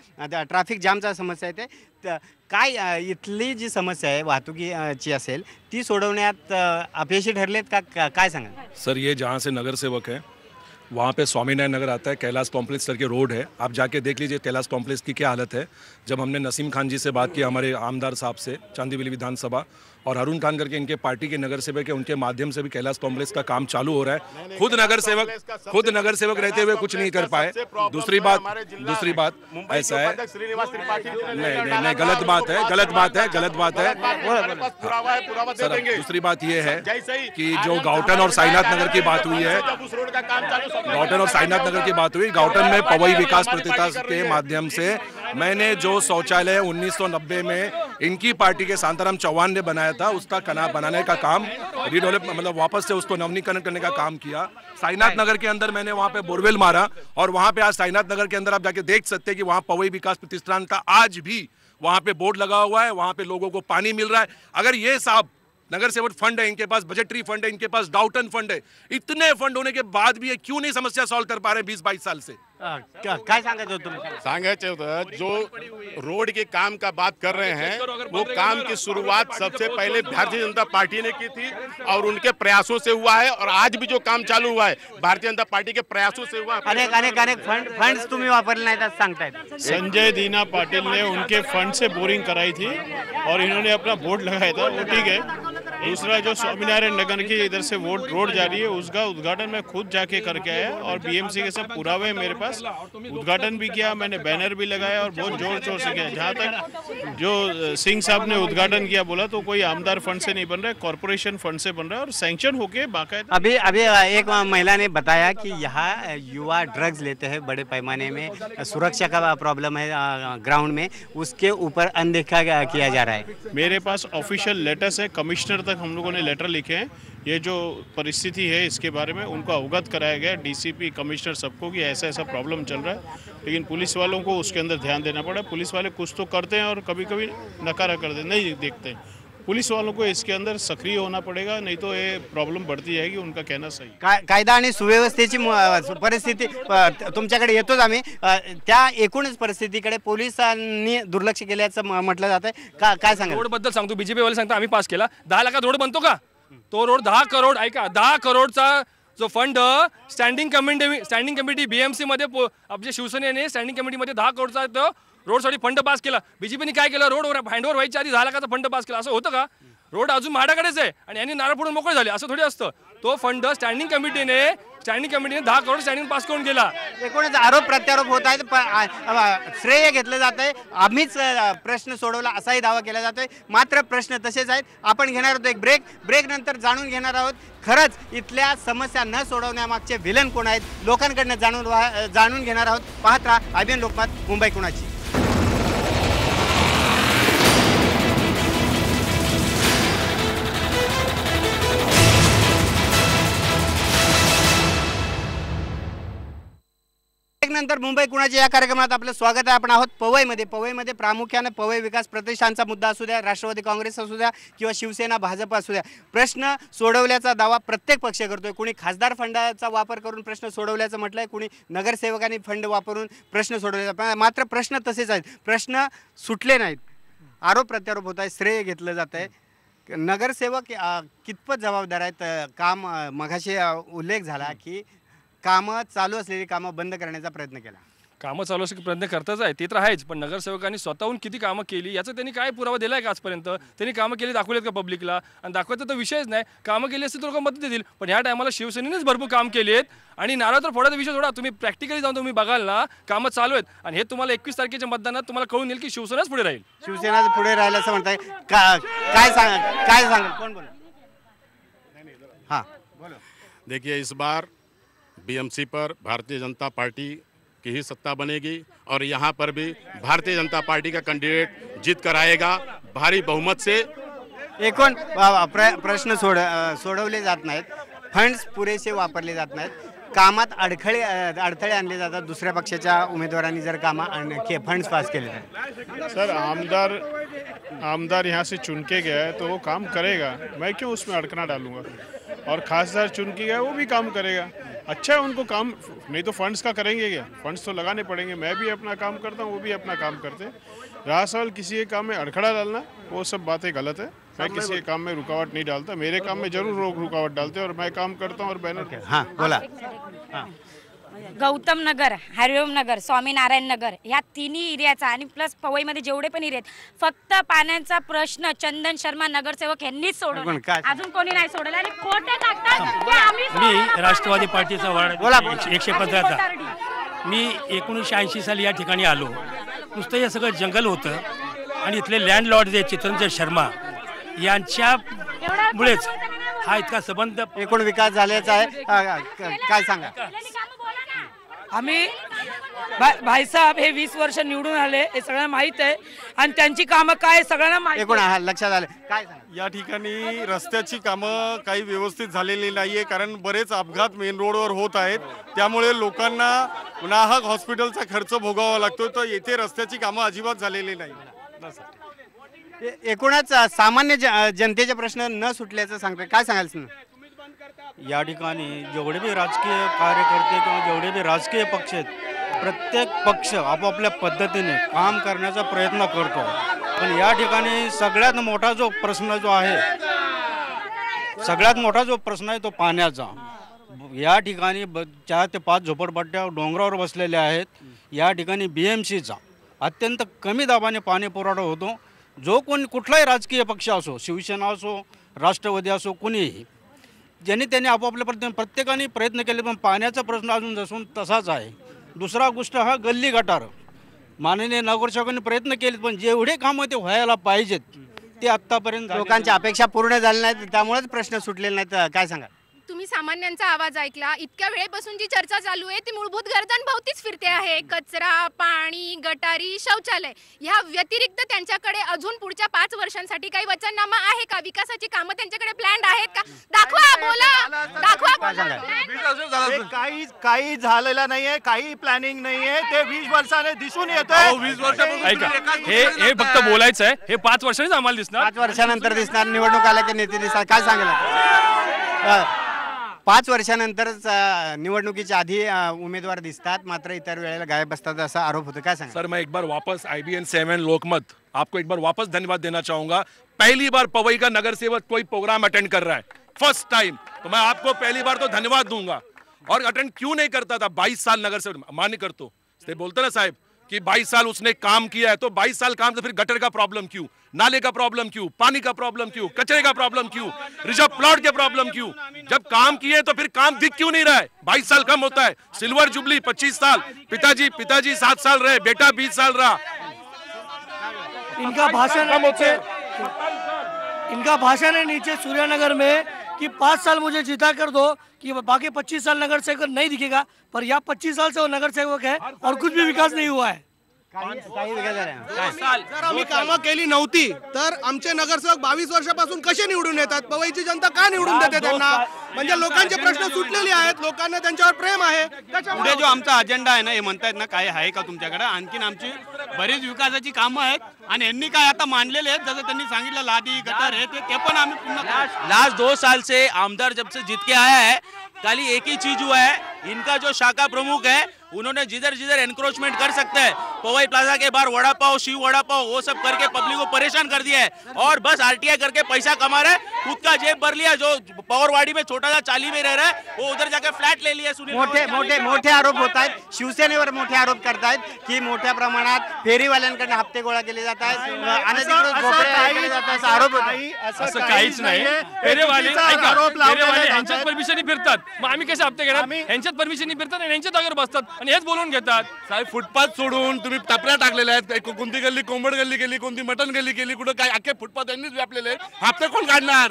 ट्रॅफिक जामचा समस्या येते. काय इथली जी समस्या आहे वाहतुकीची असेल ती सोडवण्यात अपयशी ठरलेत का, काय सांगा? सर, ये जहाँ से नगर सेवक है वहाँ पे स्वामीनारायण नगर आता है, कैलाश कॉम्प्लेक्स करके रोड है, आप जाके देख लीजिए कैलाश कॉम्प्लेक्स की क्या हालत है. जब हमने नसीम खान जी से बात की, हमारे आमदार साहब से, चांदीवली विधानसभा, और अरुण खान करके इनके पार्टी के नगर सेवक है, उनके माध्यम से भी कैलाश कॉम्प्लेक्स का काम चालू हो रहा है. खुद नगर सेवक रहते हुए कुछ नहीं कर पाए. दूसरी बात ऐसा है, नहीं, गलत बात है. सर, दूसरी बात ये है कि जो गावटन और साईनाथ नगर की बात हुई है, गावटन में पवई विकास प्रतिष्ठान के माध्यम से मैंने जो शौचालय 1990 में इनकी पार्टी के शांताराम चौहान ने बनाया था, उसका बनाने का काम रिडेवलप, मतलब वापस से उसको नवीनीकरण करने का काम किया. साईनाथ नगर के अंदर मैंने वहां पे बोरवेल मारा, और वहां पे आज साईनाथ नगर के अंदर आप जाके देख सकते हैं कि वहां पवई विकास प्रतिष्ठान का आज भी वहां पे बोर्ड लगा हुआ है, वहां पे लोगों को पानी मिल रहा है. अगर ये साहब नगर सेवक फंड है, इनके पास बजटरी फंड है, इनके पास गावटन फंड है, इतने फंड होने के बाद भी ये क्यों नहीं समस्या सॉल्व कर पा रहे 20-22 साल से? काय सांगायचं तुम्ही? सांगायचं होतं, जो रोड के काम का बात कर रहे हैं, वो काम की शुरुआत सबसे पहले भारतीय जनता पार्टी ने की थी और उनके प्रयासों से हुआ है. और आज भी जो काम चालू हुआ है भारतीय जनता पार्टी के प्रयासों से हुआ है. अनेक फंड्स तुम्ही वापरले नाहीत असं सांगतायत. संजय दीना पाटिल ने उनके फंड से बोरिंग कराई थी और इन्होंने अपना बोर्ड लगाया था, वो ठीक है. दूसरा जो स्वामीनारायण नगर की इधर से रोड जा रही है, उसका उद्घाटन मैं खुद जाके करके आया और बीएमसी के सब पुरावे हैं मेरे पास. उद्घाटन भी किया, मैंने बैनर भी लगाया और बहुत जोर शोर से किया. जहाँ तक जो सिंह साहब ने उद्घाटन किया बोला, तो कोई आमदार फंड से नहीं बन रहा है, कॉर्पोरेशन फंड से बन रहा है और सैंक्शन होके बाकायदा. अभी एक महिला ने बताया कि यहाँ युवा ड्रग्स लेते हैं बड़े पैमाने में, सुरक्षा का प्रॉब्लम है ग्राउंड में, उसके ऊपर अनदेखा किया जा रहा है. मेरे पास ऑफिशियल लेटर्स है, कमिश्नर तक हम लोगों ने लेटर लिखे हैं. ये जो परिस्थिति है इसके बारे में उनको अवगत कराया गया, डीसीपी कमिश्नर सबको, कि ऐसा ऐसा प्रॉब्लम चल रहा है. लेकिन पुलिस वालों को उसके अंदर ध्यान देना पड़ा. पुलिस वाले कुछ तो करते हैं और कभी कभी नकारा कर देते, नहीं देखते. पुलिस वालों को इसके अंदर सक्रिय होना पड़ेगा, नहीं तो ये प्रॉब्लम बढ़ती जाएगी. उनका कहना सही. कायदा आणि सुव्यवस्थेची परिस्थिती तुमच्याकडे येतोच आम्ही. त्या एकूणच परिस्थितीकडे पोलिसांनी दुर्लक्ष केल्याचं म्हटलं जातंय. काय सांगा? रोड बद्दल सांगतो, बीजेपी वाले सांगतो आम्ही पास केला. 10 लाखात रोड बनतो का? तो रोड 10 करोड, ऐका, 10 करोडचा जो फंड स्टँडिंग कमिटी BMC मध्ये आपल्या शिवसेनेने स्टँडिंग कमिटीमध्ये 10 करोडचा तो रोडसाठी फंड पास केला. बीजेपीने काय केलं, रोड हँडओव्हर व्हायच्या आधी 10 लाखाचा फंड पास केला. असं होतं का? रोड अजून म्हाडाकडेच आहे आणि यांनी नारळ फोडून मोकळे झाले, असं थोडी असतं. तो फंड स्टँडिंग कमिटीने 10 करोड स्टँडिंग पास करून गेला. एकूणच आरोप प्रत्यारोप होत आहेत. श्रेय घेतलं जात आहे. आम्हीच प्रश्न सोडवला असाही दावा केला जातोय. मात्र प्रश्न तसेच आहेत. आपण घेणार आहोत एक ब्रेक नंतर जाणून घेणार आहोत खरंच इथल्या समस्या न सोडवण्यामागचे विलन कोण आहेत, लोकांकडनं जाणून घेणार आहोत. पाहत राहा IBN लोकमत, मुंबई कुणाची. नंतर मुंबई कुणाची या कार्यक्रमात आपलं स्वागत आहे. आपण आहोत पवईमध्ये प्रामुख्याने पवई विकास प्रतिष्ठानचा मुद्दा असू द्या, राष्ट्रवादी काँग्रेस असू द्या किंवा शिवसेना भाजप असू द्या, प्रश्न सोडवल्याचा दावा प्रत्येक पक्ष करतोय. कुणी खासदार फंडाचा वापर करून प्रश्न सोडवल्याचं म्हटलंय, कुणी नगरसेवकांनी फंड वापरून प्रश्न सोडवल्याचा. मात्र प्रश्न तसेच आहेत, प्रश्न सुटले नाहीत. आरोप प्रत्यारोप होत आहे, श्रेय घेतलं जात आहे. नगरसेवक कितपत जबाबदार आहेत? काम मगाशी उल्लेख झाला की कामं चालू असलेली कामं बंद करण्याचा प्रयत्न केला. कामं चालू असले प्रयत्न करतच आहे, ते तर आहेच. पण नगरसेवकांनी स्वतःहून किती कामं केली याचा त्यांनी काय पुरावा दिला आहे का आजपर्यंत? त्यांनी कामं केली दाखवलेत का पब्लिकला? आणि दाखवायचा तर विषयच नाही. कामं केली असते तर लोक मत देतील. पण ह्या टायमाला शिवसेनेनेच भरपूर काम केली आहेत. आणि नारळ तर फोडायचा विषय थोडा, तुम्ही प्रॅक्टिकली जाऊन तुम्ही बघाल ना, कामं चालू आहेत. आणि हे तुम्हाला 21 तारखेच्या मतदानात तुम्हाला कळून येईल की शिवसेनाच पुढे राहील. शिवसेना पुढे राहील असं म्हणताय. काय सांगाल? कोण बोला? हां बोलो. देखिए, इस बार BMC पर भारतीय जनता पार्टी की ही सत्ता बनेगी और यहाँ पर भी भारतीय जनता पार्टी का कैंडिडेट जीत कर आएगा भारी बहुमत से. एकूण प्रश्न सोडवले जात नाहीत, फंड्स पुरेसे वापरले जात नाहीत, कामात अडथळे आणले जातात. दुसऱ्या पक्षाच्या उमेदवारांनी जर कामं फंड्स पास केले तर सर आमदार यहाँ से चुन के गया है तो वो काम करेगा, मैं क्यों उसमें अड़कना डालूंगा. और खासदार चुन के गया वो भी काम करेगा. अच्छा है, उनको काम नहीं तो फंड्स का करेंगे क्या? फंड्स तो लगाने पड़ेंगे. मैं भी अपना काम करता हूँ, वो भी अपना काम करते हैं. रहा सवाल किसी के काम में अड़खड़ा डालना, वो सब बातें गलत है. मैं किसी के काम में रुकावट नहीं डालता. मेरे काम में जरूर रुकावट डालते हैं और मैं काम करता हूँ. और बैनर हाँ बोला. गौतम नगर, हरिओम नगर, स्वामीनारायण नगर ह्या तिन्ही एरियाचा आणि प्लस पवईमध्ये जेवढे पण एरिया आहेत, फक्त पाण्याचा प्रश्न चंदन शर्मा नगरसेवक यांनीच सोडवला. अजून कोणी नाही सोडला. आणि खोटे टाकतात की आम्ही मी राष्ट्रवादी पार्टीचा वार्ड 115चा. मी 1980 साली या ठिकाणी आलो. नुसतं हे सगळं जंगल होतं आणि इथले लँडलॉर्ड जे चित्रंजन शर्मा यांच्यामुळेच हा इतका संबंध. एकूण विकास झाल्याचा आहे. काय सांगा? आम्ही भाईसाहेब हे 20 वर्ष निवडून आले, हे सगळ्यांना माहीत आहे. आणि त्यांची कामं काय सगळ्यांना माहिती. एकूण लक्षात आलं. काय या ठिकाणी रस्त्याची कामं काही व्यवस्थित झालेली नाहीये, कारण बरेच अपघात मेन रोडवर होत आहेत. त्यामुळे लोकांना नाहक हॉस्पिटलचा खर्च भोगावा लागतो. तर येथे रस्त्याची कामं अजिबात झालेली नाही. एकूणच सामान्य जनतेचे प्रश्न न सुटल्याचं सांगतोय. काय सांगाल? या ठिकाणी जेवढे बी राजकीय कार्यकर्ते किंवा जेवढे बी राजकीय पक्ष आहेत, प्रत्येक पक्ष आपापल्या पद्धतीने काम करण्याचा प्रयत्न करतो. पण या ठिकाणी सगळ्यात मोठा जो प्रश्न आहे तो पाण्याचा. या ठिकाणी 4 ते 5 झोपडपट्ट्या डोंगरावर बसलेल्या आहेत. या ठिकाणी BMCचा अत्यंत कमी दाबाने पाणी पुरवठा होतो. जो कोणी कुठलाही राजकीय पक्ष असो, शिवसेना असो, राष्ट्रवादी असो, कुणीही त्यांनी आपापल्या प्रत्येकाने प्रयत्न केले, पण पाण्याचा प्रश्न अजून जसून तसाच आहे. दुसरा गोष्ट हा गल्ली गटार. माननीय नगरसेवकांनी प्रयत्न केले, पण जेवढे कामं ते व्हायला पाहिजेत ते आत्तापर्यंत लोकांच्या अपेक्षा पूर्ण झाल्या नाहीत, त्यामुळेच प्रश्न सुटलेले नाहीत. काय सांगा? तुम्ही सामान्यांचा आवाज ऐकला. इतक्या वेळेपासून जी चर्चा चालू आहे ती मूलभूत गरजांभोवतीच फिरते आहे. कचरा, पाणी, गटारी, शौचालय या व्यतिरिक्त त्यांच्याकडे अजून पुढच्या 5 वर्षांसाठी काही वचननामा आहे का? विकासाची कामं त्यांच्याकडे प्लॅन्ड आहेत का? दाखवा, बोला, दाखवा. काही झालेलं नाहीये, काही प्लॅनिंग नाहीये. ते 20 वर्षाने दिसून येतंय. 20 वर्षापूर्वी हे फक्त बोलायचं आहे. हे 5 वर्षांनीच आम्हाला दिसणार. 5 वर्षानंतर दिसणार. निवडणूक आल्या की नेते दिसणार. काय सांगाल? 5 वर्षानंतरच निवडणुकीच्या आधी उमेदवार दिसतात, मात्र इतर वेळेला गायब असतात असा आरोप होतो. काय सांगा? सर, मैं एक बार वापस IBN 7 लोकमत आपको एक बार वापस धन्यवाद देना चाहूंगा. पहली बार पवई का नगर सेवक कोई प्रोग्राम अटेंड कर रहा है, फर्स्ट टाइम. तो मैं आपको पहली बार तो धन्यवाद दूंगा। और अटेंड क्यों नहीं करता था 22 साल नगर से मान्य कर तो बोलते ना साहब कि 22 साल उसने काम किया है, तो 22 साल काम तो फिर गटर का प्रॉब्लम क्यों, नाले का प्रॉब्लम क्यों, पानी का प्रॉब्लम क्यों, कचरे का प्रॉब्लम क्यों, रिजर्व प्लॉट के प्रॉब्लम क्यों? जब काम किए तो फिर काम दिख क्यों नहीं रहा है? 22 साल कम होता है। सिल्वर जुबली 25 साल, पिताजी 7 साल रहे, बेटा 20 साल रहा। इनका भाषण है नीचे सूर्यनगर में कि 5 साल मुझे जिता कर दो, कि बाकी 25 साल नगर सेवक नहीं दिखेगा, पर यहाँ 25 साल से वो नगर सेवक है और कुछ भी विकास नहीं हुआ है। जर आम्ही कामं केली नव्हती तर आमचे नगरसेवक 22 वर्षापासून कसे निवडून येतात? पवईची जनता का निवडून देते त्यांना? म्हणजे लोकांचे प्रश्न सुटलेले आहेत, लोकांना त्यांच्यावर प्रेम आहे। पुढे जो आमचा अजेंडा आहे ना, हे म्हणतायत ना, काय आहे का तुमच्याकडे? आणखीन आमची बरीच विकासाची कामं आहेत आणि यांनी काय आता मानलेले आहेत, जसं त्यांनी सांगितलं लादी गटर है ते पण आम्ही पुन्हा लास्ट 2 साल से आमदार जब से जीत के आया है, खाली एक ही चीज हुआ है, इनका जो शाखा प्रमुख है उन्होंने जिधर जिधर एनक्रोचमेंट कर सकते हैं, पवई प्लाजा के बाहर वड़ा पाव, शिव वड़ा पाव, वो सब करके पब्लिक को परेशान कर दिया है और बस आरटीआई करके पैसा कमा रहे, खुद का जेब भर लिया। जो पवारवाड़ी में छोटा सा चाली में रह रहा है वो उधर जाके फ्लॅट ले लिया। मोठे आरोप होत आहेत, शिवसेनेवर मोठे आरोप करतायत की मोठ्या प्रमाणात फेरीवाल्यांकडून हप्ते गोळा केले जात आहेत, अनधिकृत झोपड्या केले जात आहेत, आरोप होतात। असं काहीच नाही। फेरीवाले यांच्यात परमिशननी फिरतात, मग आम्ही कसे हप्ते घेणार? यांच्यात परमिशननी फिरतात आणि यांच्या जागेवर बसतात आणि हेच बोलून घेतात। साहेब फुटपाथ सोडून तुम्ही टपऱ्या टाकलेल्या आहेत, कोणती गल्ली कोंबड गल्ली केली, कोणती मटन गल्ली केली, कुठं काय अख्खे फुटपाथ यांनीच व्यापलेले आहेत। हप्ते कोण काढणार?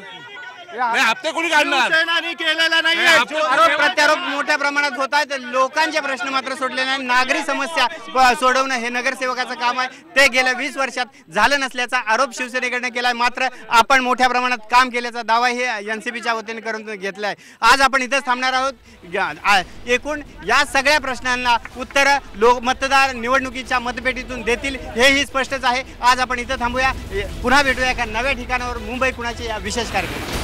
नाही, हप्ते कोणी काढणार? केलेला नाही। आरोप प्रत्यारोप मोठ्या प्रमाणात होत आहेत, लोकांचे प्रश्न मात्र सोडले नाही। नागरी समस्या सोडवणं हे नगरसेवकाचं काम आहे, ते गेल्या 20 वर्षात झालं नसल्याचा आरोप शिवसेनेकडनं केलाय। मात्र आपण मोठ्या प्रमाणात काम केल्याचा दावा हे एनसीपीच्या वतीने करून घेतलाय। आज आपण इथेच थांबणार आहोत। एकूण या सगळ्या प्रश्नांना उत्तर मतदार निवडणुकीच्या मतपेटीतून देतील हेही स्पष्टच आहे। आज आपण इथं थांबूया, पुन्हा भेटूया एका नव्या ठिकाणावर मुंबई कुणाची या विशेष कार्यक्रम।